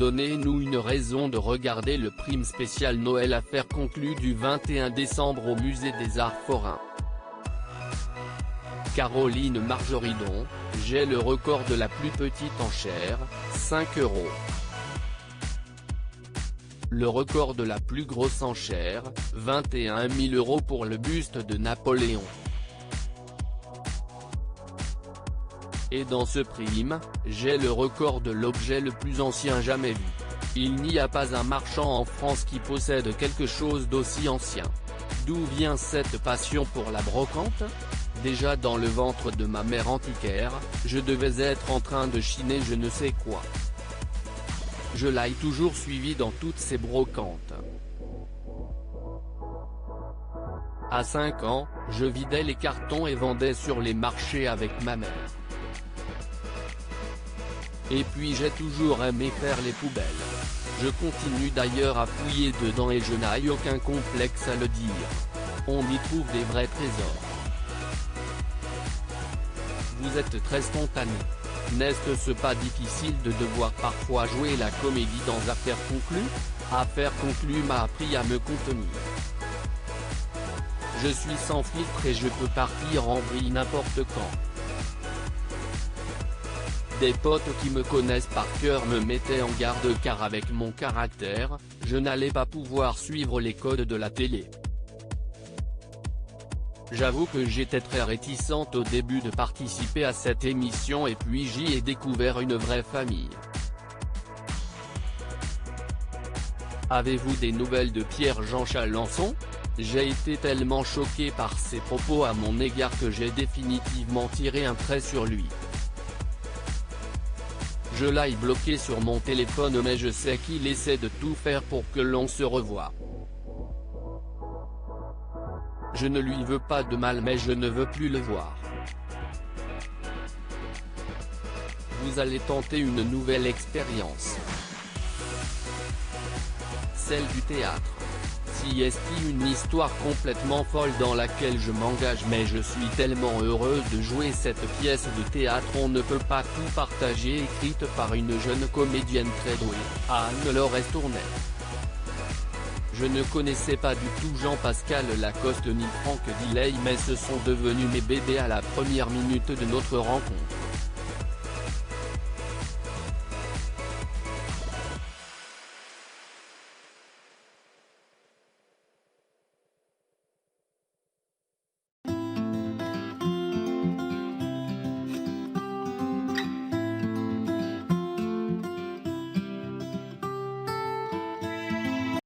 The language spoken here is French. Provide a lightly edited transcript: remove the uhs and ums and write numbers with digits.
Donnez-nous une raison de regarder le prime spécial Noël affaire conclue du 21 décembre au Musée des Arts Forains. Caroline Marjoridon, j'ai le record de la plus petite enchère, 5 €. Le record de la plus grosse enchère, 21 000 € pour le buste de Napoléon. Et dans ce prime, j'ai le record de l'objet le plus ancien jamais vu. Il n'y a pas un marchand en France qui possède quelque chose d'aussi ancien. D'où vient cette passion pour la brocante ? Déjà dans le ventre de ma mère antiquaire, je devais être en train de chiner je ne sais quoi. Je l'ai toujours suivi dans toutes ses brocantes. À 5 ans, je vidais les cartons et vendais sur les marchés avec ma mère. Et puis j'ai toujours aimé faire les poubelles. Je continue d'ailleurs à fouiller dedans et je n'ai aucun complexe à le dire. On y trouve des vrais trésors. Vous êtes très spontané. N'est-ce pas difficile de devoir parfois jouer la comédie dans Affaires conclues ? Affaires conclues m'a appris à me contenir. Je suis sans filtre et je peux partir en vrille n'importe quand. Des potes qui me connaissent par cœur me mettaient en garde car avec mon caractère, je n'allais pas pouvoir suivre les codes de la télé. J'avoue que j'étais très réticente au début de participer à cette émission et puis j'y ai découvert une vraie famille. Avez-vous des nouvelles de Pierre-Jean Chalençon ? J'ai été tellement choqué par ses propos à mon égard que j'ai définitivement tiré un trait sur lui. Je l'ai bloqué sur mon téléphone mais je sais qu'il essaie de tout faire pour que l'on se revoie. Je ne lui veux pas de mal mais je ne veux plus le voir. Vous allez tenter une nouvelle expérience. Celle du théâtre. Si est une histoire complètement folle dans laquelle je m'engage mais je suis tellement heureuse de jouer cette pièce de théâtre. On ne peut pas tout partager écrite par une jeune comédienne très douée, Anne-Laure Estournel. Je ne connaissais pas du tout Jean-Pascal Lacoste ni Franck Villey mais ce sont devenus mes bébés à la première minute de notre rencontre.